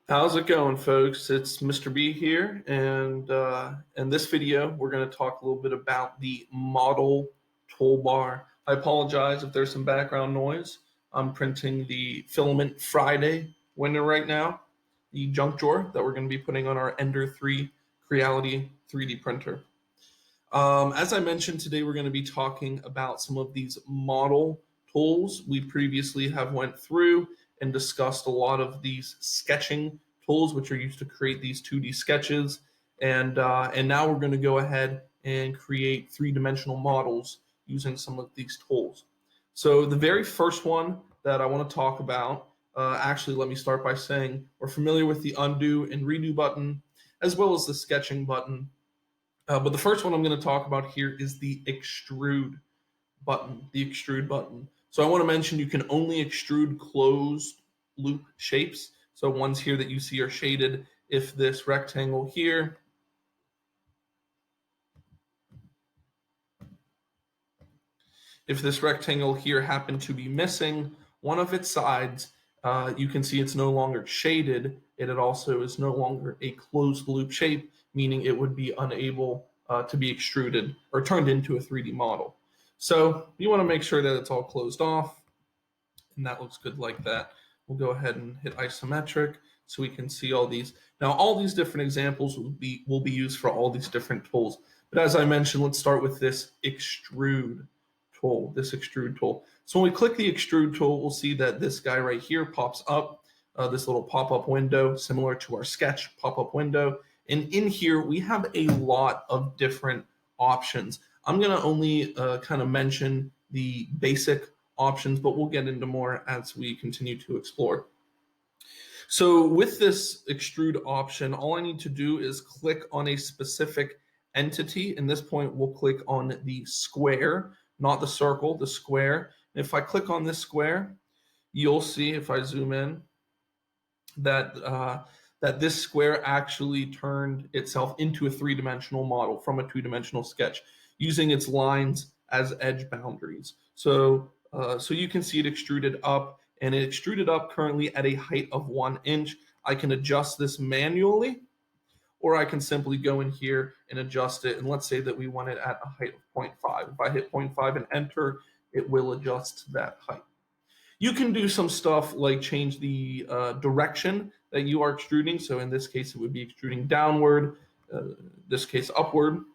How's it going, folks? It's Mr. B here, and in this video, we're going to talk a little bit about the model toolbar. I apologize if there's some background noise. I'm printing the Filament Friday window right now, the junk drawer that we're going to be putting on our Ender 3 Creality 3D printer. As I mentioned, today we're going to be talking about some of these model tools. We previously have went through and discussed a lot of these sketching tools, which are used to create these 2D sketches. And now we're going to go ahead and create three-dimensional models using some of these tools. So the very first one that I want to talk about, actually, let me start by saying we're familiar with the undo and redo button, as well as the sketching button. But the first one I'm going to talk about here is the extrude button, So I want to mention you can only extrude closed loop shapes. So ones here that you see are shaded. If this rectangle here happened to be missing one of its sides, you can see it's no longer shaded. It also is no longer a closed loop shape, meaning it would be unable to be extruded or turned into a 3D model. So you want to make sure that it's all closed off, and that looks good like that. We'll go ahead and hit isometric so we can see all these. Now, all these different examples will be used for all these different tools. But as I mentioned, let's start with this extrude tool, So when we click the extrude tool, we'll see that this guy right here pops up, this little pop-up window, similar to our sketch pop-up window. And in here, we have a lot of different options. I'm going to only kind of mention the basic options, but we'll get into more as we continue to explore. So with this extrude option, all I need to do is click on a specific entity. In this point, we'll click on the square, not the circle, the square. And if I click on this square, you'll see, if I zoom in, that that this square actually turned itself into a three-dimensional model from a two-dimensional sketch, using its lines as edge boundaries. So you can see it extruded up, and it extruded up currently at a height of 1 inch. I can adjust this manually, or I can simply go in here and adjust it. And let's say that we want it at a height of 0.5. If I hit 0.5 and enter, it will adjust to that height. You can do some stuff like change the direction that you are extruding. So in this case, it would be extruding downward, this case upward.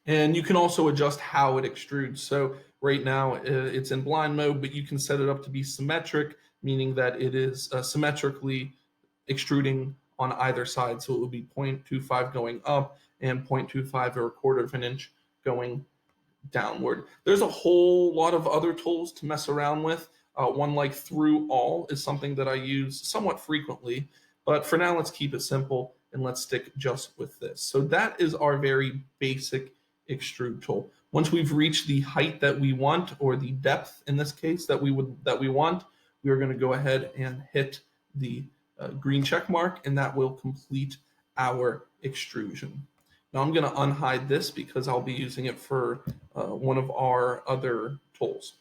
And you can also adjust how it extrudes. So right now it's in blind mode, but you can set it up to be symmetric, meaning that it is symmetrically extruding on either side. So it would be 0.25 going up and 0.25 or 1/4 of an inch going downward. There's a whole lot of other tools to mess around with. One like through all is something that I use somewhat frequently, but for now, let's keep it simple and let's stick just with this. So that is our very basic extrude tool. Once we've reached the height that we want, or the depth in this case that we want, we are going to go ahead and hit the green check mark, and that will complete our extrusion. Now I'm going to unhide this because I'll be using it for one of our other tools.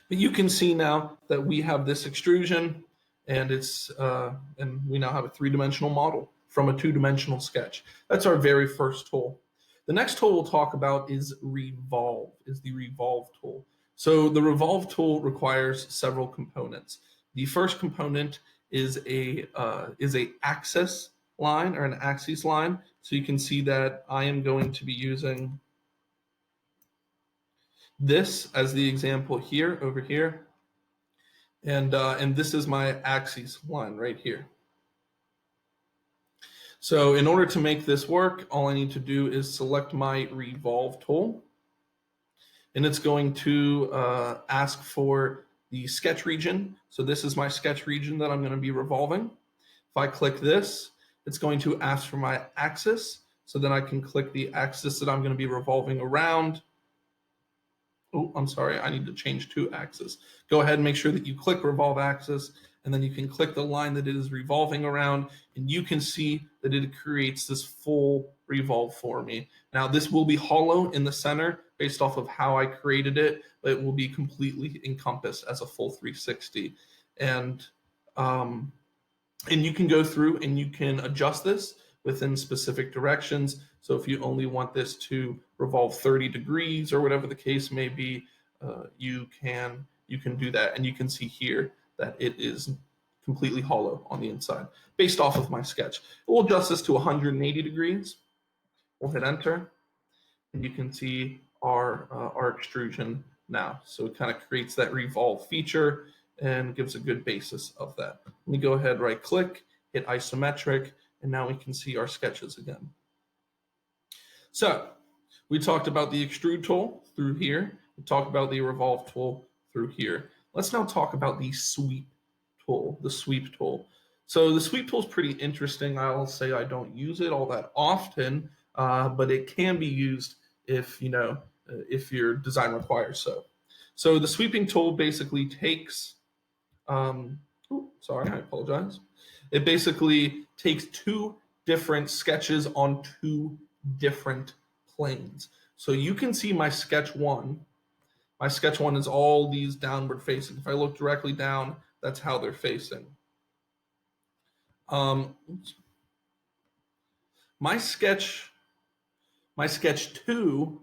But you can see now that we have this extrusion, and and we now have a three-dimensional model from a two-dimensional sketch. That's our very first tool. The next tool we'll talk about is revolve, the revolve tool. So the revolve tool requires several components. The first component is a axis line, or an axis line. So you can see that I am going to be using this as the example here, over here, and this is my axis line right here. So in order to make this work, all I need to do is select my revolve tool, and it's going to ask for the sketch region. So this is my sketch region that I'm going to be revolving. If I click this, it's going to ask for my axis. So then I can click the axis that I'm going to be revolving around. Oh, I'm sorry, I need to change to axis. Go ahead and make sure that you click revolve axis, and then you can click the line that it is revolving around, and you can see that it creates this full revolve for me. Now, this will be hollow in the center based off of how I created it, but it will be completely encompassed as a full 360. And And you can go through and you can adjust this within specific directions. So if you only want this to revolve 30 degrees or whatever the case may be, you can do that. And you can see here that it is completely hollow on the inside based off of my sketch. We'll adjust this to 180 degrees. We'll hit enter, and you can see our extrusion now. So it kind of creates that revolve feature and gives a good basis of that. Let me go ahead, right click, hit isometric, and now we can see our sketches again. So we talked about the extrude tool through here. We talked about the revolve tool through here. Let's now talk about the sweep tool, So the sweep tool is pretty interesting. I'll say I don't use it all that often, but it can be used if if your design requires so. So the sweeping tool basically takes, sorry, I apologize. It basically takes two different sketches on two different planes. So you can see my sketch one. My sketch one is all these downward facing. If I look directly down, that's how they're facing. My sketch two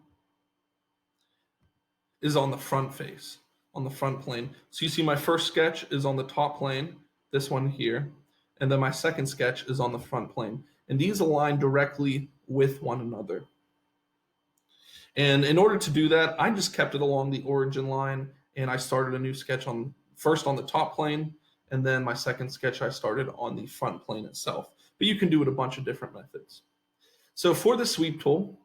is on the front face, on the front plane. So you see my first sketch is on the top plane, this one here, and then my second sketch is on the front plane. And these align directly with one another. And in order to do that, I just kept it along the origin line, and I started a new sketch first on the top plane, and then my second sketch I started on the front plane itself. But you can do it a bunch of different methods. So for the sweep tool,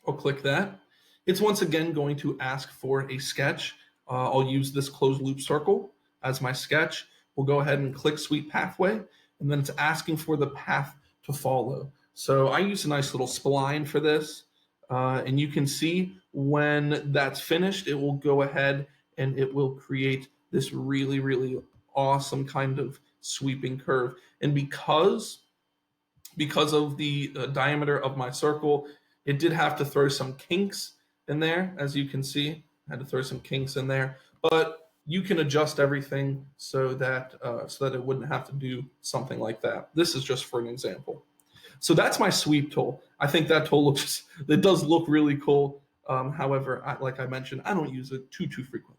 I'll click that. It's once again going to ask for a sketch. I'll use this closed loop circle as my sketch. We'll go ahead and click sweep pathway, and then it's asking for the path to follow. So I use a nice little spline for this, and you can see when that's finished, it will go ahead and it will create this really, really awesome kind of sweeping curve. And because of the diameter of my circle, it did have to throw some kinks in there, as you can see. I had to throw some kinks in there, but you can adjust everything so that it wouldn't have to do something like that. This is just for an example. So that's my sweep tool. I think that tool does look really cool. However, like I mentioned, I don't use it too frequently.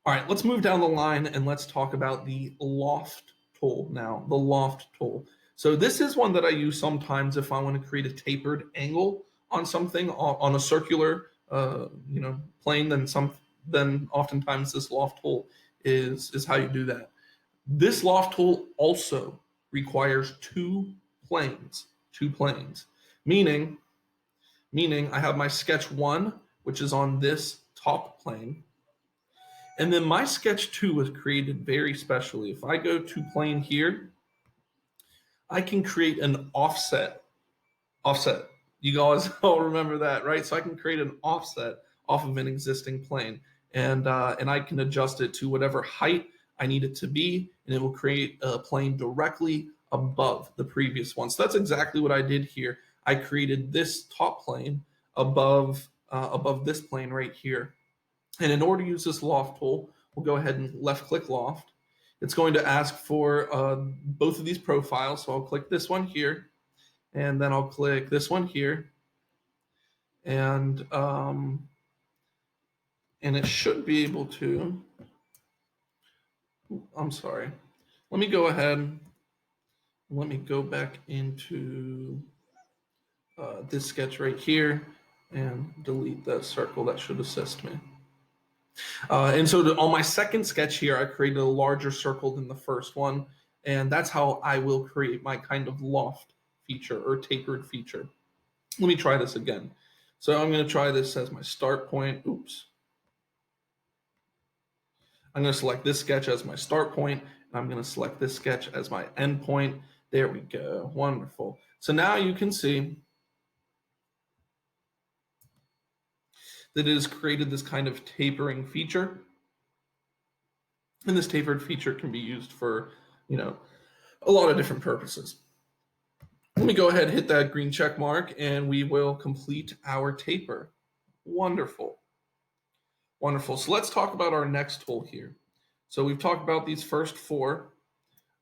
All right, let's move down the line and let's talk about the Loft tool now, the Loft tool. So this is one that I use sometimes if I want to create a tapered angle on something on a circular plane. Then oftentimes this Loft tool is how you do that. This Loft tool also requires two planes, meaning I have my sketch one, which is on this top plane. And then my sketch two was created very specially. If I go to plane here, I can create an offset. You guys all remember that, right? So I can create an offset off of an existing plane, and I can adjust it to whatever height I need it to be, and it will create a plane directly above the previous one. So that's exactly what I did here. I created this top plane above this plane right here. And in order to use this Loft tool, we'll go ahead and left-click Loft. It's going to ask for both of these profiles. So I'll click this one here, and then I'll click this one here, and it should be able to. I'm sorry. Let me go ahead. Let me go back into this sketch right here and delete that circle. That should assist me. And so on my second sketch here, I created a larger circle than the first one, and that's how I will create my kind of loft feature or tapered feature. Let me try this again. So I'm going to try this as my start point. Oops. I'm going to select this sketch as my start point, and I'm going to select this sketch as my end point. There we go. Wonderful. So now you can see that it has created this kind of tapering feature. And this tapered feature can be used for, a lot of different purposes. Let me go ahead and hit that green check mark, and we will complete our taper. Wonderful. Wonderful. So let's talk about our next tool here. So we've talked about these first four.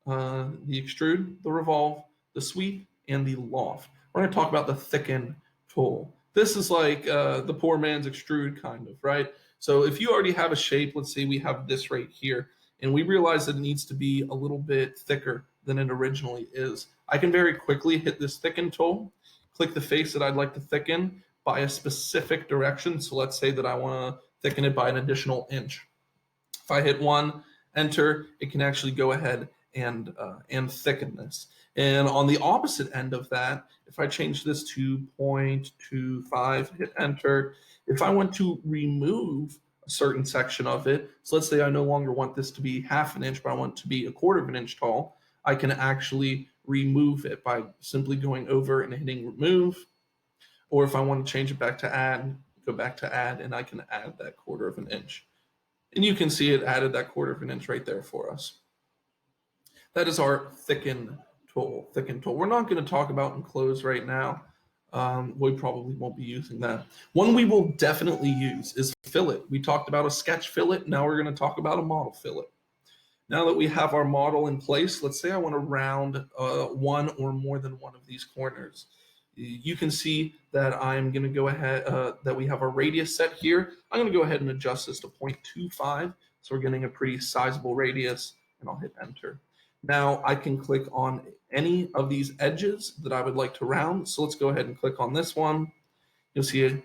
the Extrude, the Revolve, the Sweep, and the Loft. We're going to talk about the Thicken tool. This is like the poor man's Extrude, kind of, right? So if you already have a shape, let's say we have this right here, and we realize that it needs to be a little bit thicker than it originally is, I can very quickly hit this Thicken tool, click the face that I'd like to thicken by a specific direction. So let's say that I want to thicken it by an additional inch. If I hit 1, enter, it can actually go ahead and thicken this. And on the opposite end of that, if I change this to 0.25, hit enter, if I want to remove a certain section of it, so let's say I no longer want this to be half an inch, but I want it to be 1/4 of an inch tall, I can actually remove it by simply going over and hitting remove. Or if I want to change it back to add, go back to add, and I can add that 1/4 of an inch. And you can see it added that 1/4 of an inch right there for us. That is our thicken tool. We're not going to talk about enclose right now. We probably won't be using that. One we will definitely use is fillet. We talked about a sketch fillet. Now we're going to talk about a model fillet. Now that we have our model in place, let's say I want to round one or more than one of these corners. You can see that I'm going to go ahead, that we have our radius set here. I'm going to go ahead and adjust this to 0.25. So we're getting a pretty sizable radius, and I'll hit enter. Now I can click on any of these edges that I would like to round. So let's go ahead and click on this one. You'll see it. If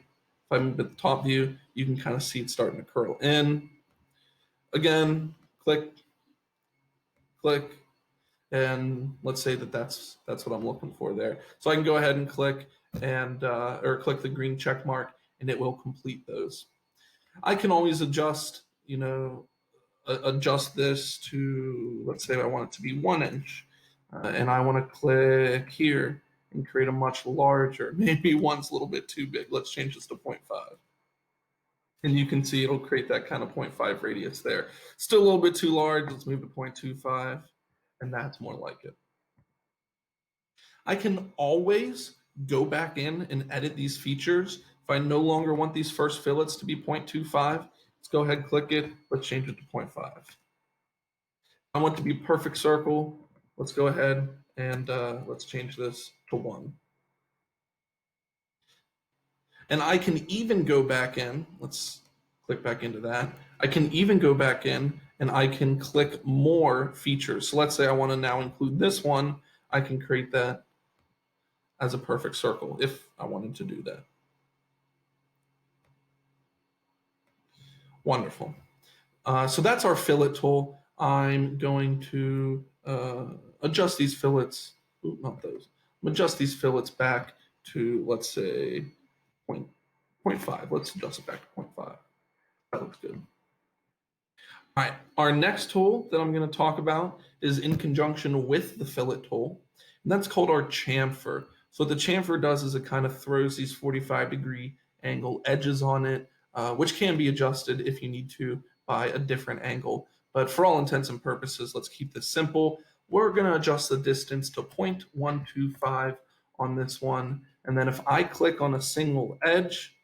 I move to the top view, you can kind of see it starting to curl in. Again, click, and let's say that that's what I'm looking for there. So I can go ahead and click and or click the green check mark, and it will complete those. I can always adjust, adjust this to, let's say I want it to be 1 inch, and I want to click here and create a much larger. Maybe 1's a little bit too big. Let's change this to 0.5. And you can see it'll create that kind of 0.5 radius there. Still a little bit too large. Let's move to 0.25. And that's more like it. I can always go back in and edit these features. If I no longer want these first fillets to be 0.25, let's go ahead and click it. Let's change it to 0.5. I want it to be perfect circle. Let's go ahead and let's change this to 1. And I can even go back in. Let's click back into that. I can even go back in and I can click more features. So let's say I want to now include this one. I can create that as a perfect circle if I wanted to do that. Wonderful. So that's our fillet tool. I'm going to adjust these fillets. Ooh, not those. Adjust these fillets back to, let's say, 0.5. Let's adjust it back to 0.5. That looks good. All right, our next tool that I'm going to talk about is in conjunction with the fillet tool, and that's called our chamfer. So what the chamfer does is it kind of throws these 45-degree angle edges on it, which can be adjusted if you need to by a different angle. But for all intents and purposes, let's keep this simple. We're going to adjust the distance to 0.125 on this one, and then if I click on a single edge,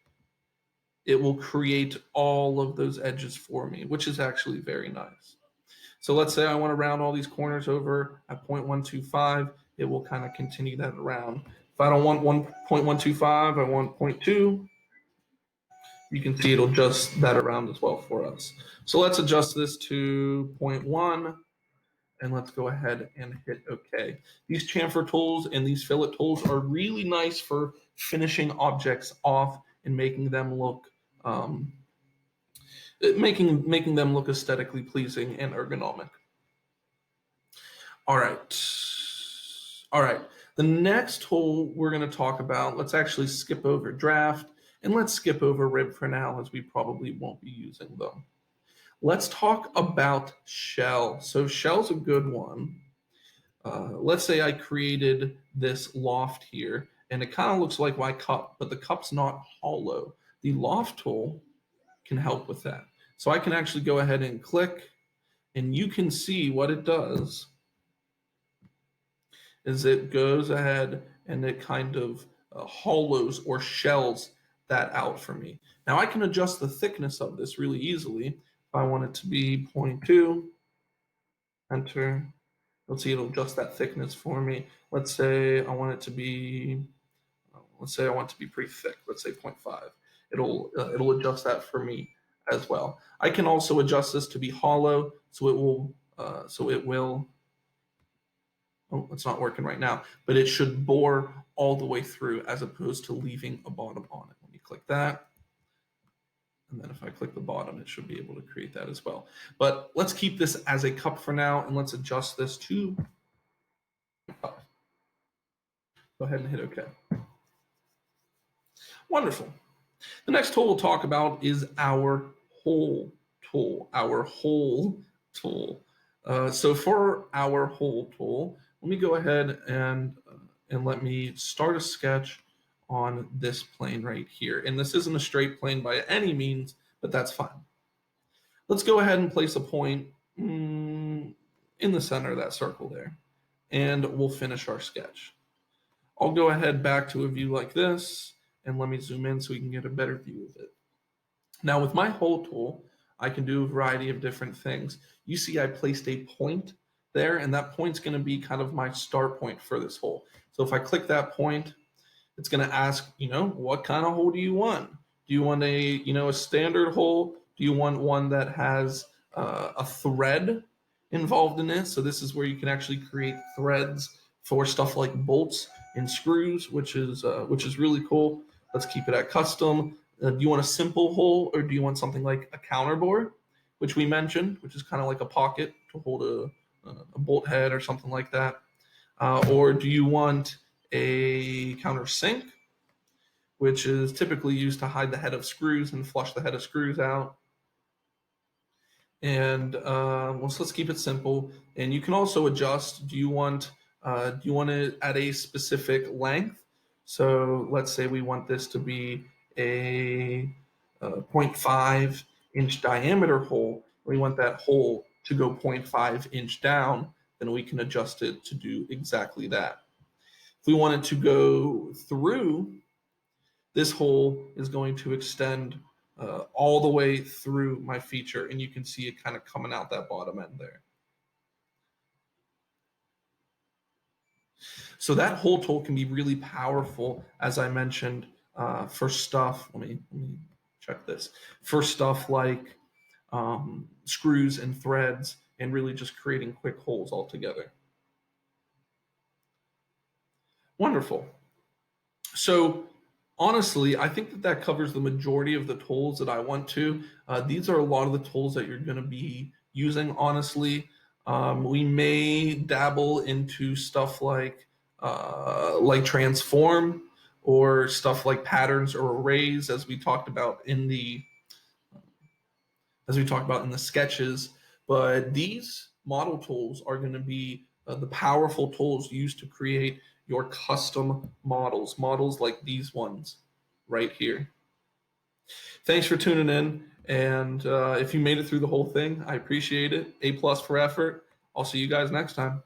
it will create all of those edges for me, which is actually very nice. So let's say I want to round all these corners over at 0.125, it will kind of continue that around. If I don't want 1.125, I want 0.2, you can see it'll adjust that around as well for us. So let's adjust this to 0.1, and let's go ahead and hit OK. These chamfer tools and these fillet tools are really nice for finishing objects off and making them look making them look aesthetically pleasing and ergonomic. All right. The next tool we're going to talk about, let's actually skip over draft and let's skip over rib for now, as we probably won't be using them. Let's talk about shell. So shell's a good one. Let's say I created this loft here, and it kind of looks like my cup, but the cup's not hollow. The loft tool can help with that. So I can actually go ahead and click, and you can see what it does is it goes ahead and it kind of hollows or shells that out for me. Now I can adjust the thickness of this really easily. If I want it to be 0.2, enter, Let's see, it'll adjust that thickness for me. Let's say I want it to be, let's say I want it to be pretty thick. Let's say 0.5. It'll adjust that for me as well. I can also adjust this to be hollow, so it will oh, it's not working right now, but it should bore all the way through as opposed to leaving a bottom on it. Let me click that. And then if I click the bottom, it should be able to create that as well. But let's keep this as a cup for now, and let's adjust this to 5. Go ahead and hit OK. Wonderful. The next tool we'll talk about is our hole tool. Our hole tool. So for our hole tool, let me go ahead and let me start a sketch on this plane right here. And this isn't a straight plane by any means, but that's fine. Let's go ahead and place a point in the center of that circle there, and we'll finish our sketch. I'll go ahead back to a view like this, and let me zoom in so we can get a better view of it. Now with my hole tool, I can do a variety of different things. You see I placed a point there, and that point's going to be kind of my start point for this hole. So if I click that point, it's going to ask, what kind of hole do you want? Do you want a standard hole? Do you want one that has a thread involved in it? So this is where you can actually create threads for stuff like bolts and screws, which is really cool. Let's keep it at custom. Do you want a simple hole, or do you want something like a counterbore, which we mentioned, which is kind of like a pocket to hold a bolt head or something like that? Or do you want a countersink, which is typically used to hide the head of screws and flush the head of screws out? And let's keep it simple. And you can also adjust. Do you want it at a specific length? So let's say we want this to be a 0.5 inch diameter hole. We want that hole to go 0.5 inch down, then we can adjust it to do exactly that. If we want it to go through, this hole is going to extend all the way through my feature, and you can see it kind of coming out that bottom end there. So that hole tool can be really powerful, as I mentioned, for stuff. Let me check this. For stuff like screws and threads, and really just creating quick holes altogether. Wonderful. So honestly, I think that covers the majority of the tools that I want to. These are a lot of the tools that you're going to be using, honestly. We may dabble into stuff like transform, or stuff like patterns or arrays, as we talked about in the sketches. But these model tools are going to be the powerful tools used to create your custom models like these ones right here. Thanks for tuning in, and if you made it through the whole thing, I appreciate it. A+ for effort. I'll see you guys next time.